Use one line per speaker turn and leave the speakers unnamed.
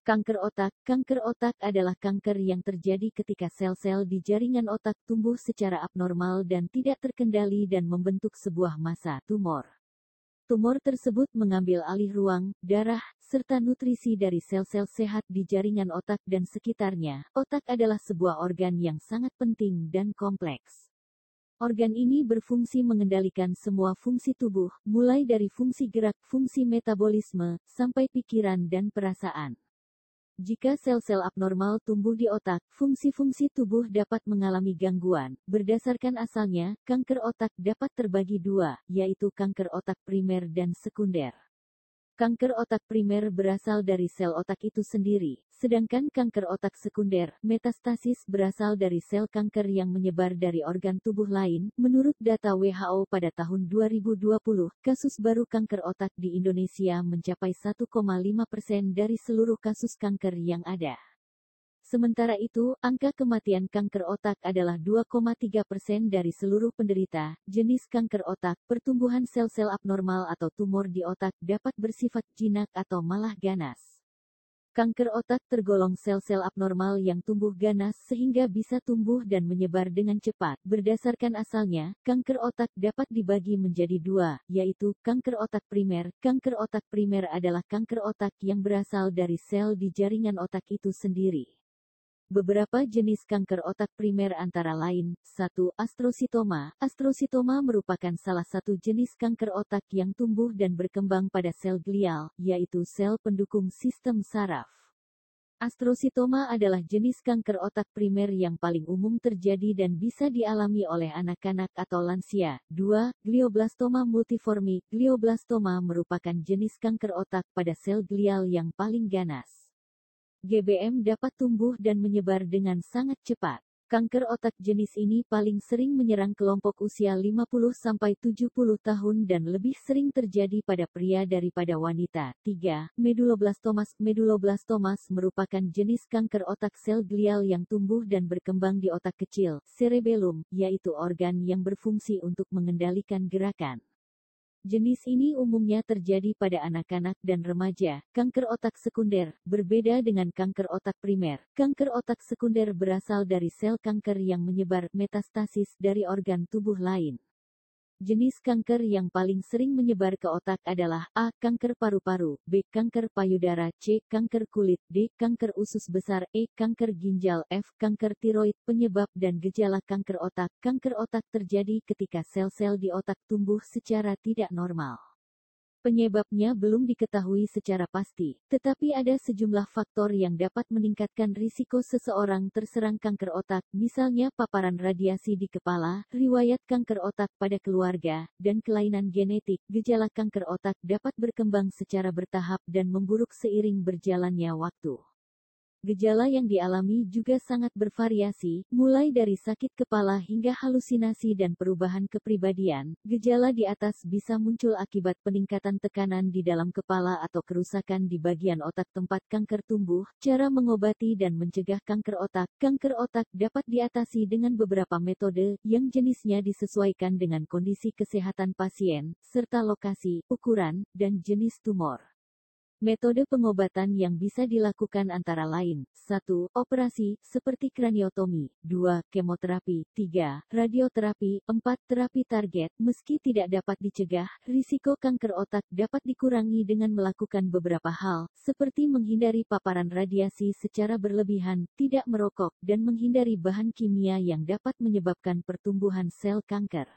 Kanker otak adalah kanker yang terjadi ketika sel-sel di jaringan otak tumbuh secara abnormal dan tidak terkendali dan membentuk sebuah massa tumor. Tumor tersebut mengambil alih ruang, darah, serta nutrisi dari sel-sel sehat di jaringan otak dan sekitarnya. Otak adalah sebuah organ yang sangat penting dan kompleks. Organ ini berfungsi mengendalikan semua fungsi tubuh, mulai dari fungsi gerak, fungsi metabolisme, sampai pikiran dan perasaan. Jika sel-sel abnormal tumbuh di otak, fungsi-fungsi tubuh dapat mengalami gangguan. Berdasarkan asalnya, kanker otak dapat terbagi dua, yaitu kanker otak primer dan sekunder. Kanker otak primer berasal dari sel otak itu sendiri, sedangkan kanker otak sekunder, metastasis, berasal dari sel kanker yang menyebar dari organ tubuh lain. Menurut data WHO pada tahun 2020, kasus baru kanker otak di Indonesia mencapai 1,5% dari seluruh kasus kanker yang ada. Sementara itu, angka kematian kanker otak adalah 2,3% dari seluruh penderita. Jenis kanker otak, pertumbuhan sel-sel abnormal atau tumor di otak dapat bersifat jinak atau malah ganas. Kanker otak tergolong sel-sel abnormal yang tumbuh ganas sehingga bisa tumbuh dan menyebar dengan cepat. Berdasarkan asalnya, kanker otak dapat dibagi menjadi dua, yaitu kanker otak primer. Kanker otak primer adalah kanker otak yang berasal dari sel di jaringan otak itu sendiri. Beberapa jenis kanker otak primer antara lain, 1. Astrositoma. Astrositoma merupakan salah satu jenis kanker otak yang tumbuh dan berkembang pada sel glial, yaitu sel pendukung sistem saraf. Astrositoma adalah jenis kanker otak primer yang paling umum terjadi dan bisa dialami oleh anak-anak atau lansia. 2. Glioblastoma multiforme. Glioblastoma merupakan jenis kanker otak pada sel glial yang paling ganas. GBM dapat tumbuh dan menyebar dengan sangat cepat. Kanker otak jenis ini paling sering menyerang kelompok usia 50-70 tahun dan lebih sering terjadi pada pria daripada wanita. 3. Meduloblastomas. Meduloblastomas merupakan jenis kanker otak sel glial yang tumbuh dan berkembang di otak kecil, cerebellum, yaitu organ yang berfungsi untuk mengendalikan gerakan. Jenis ini umumnya terjadi pada anak-anak dan remaja. Kanker otak sekunder, berbeda dengan kanker otak primer. Kanker otak sekunder berasal dari sel kanker yang menyebar, metastasis, dari organ tubuh lain. Jenis kanker yang paling sering menyebar ke otak adalah A. Kanker paru-paru, B. Kanker payudara, C. Kanker kulit, D. Kanker usus besar, E. Kanker ginjal, F. Kanker tiroid. Penyebab dan gejala kanker otak. Kanker otak terjadi ketika sel-sel di otak tumbuh secara tidak normal. Penyebabnya belum diketahui secara pasti, tetapi ada sejumlah faktor yang dapat meningkatkan risiko seseorang terserang kanker otak, misalnya paparan radiasi di kepala, riwayat kanker otak pada keluarga, dan kelainan genetik. Gejala kanker otak dapat berkembang secara bertahap dan memburuk seiring berjalannya waktu. Gejala yang dialami juga sangat bervariasi, mulai dari sakit kepala hingga halusinasi dan perubahan kepribadian. Gejala di atas bisa muncul akibat peningkatan tekanan di dalam kepala atau kerusakan di bagian otak tempat kanker tumbuh. Cara mengobati dan mencegah kanker otak. Kanker otak dapat diatasi dengan beberapa metode, yang jenisnya disesuaikan dengan kondisi kesehatan pasien, serta lokasi, ukuran, dan jenis tumor. Metode pengobatan yang bisa dilakukan antara lain, 1. Operasi, seperti kraniotomi, 2. Kemoterapi, 3. Radioterapi, 4. Terapi target. Meski tidak dapat dicegah, risiko kanker otak dapat dikurangi dengan melakukan beberapa hal, seperti menghindari paparan radiasi secara berlebihan, tidak merokok, dan menghindari bahan kimia yang dapat menyebabkan pertumbuhan sel kanker.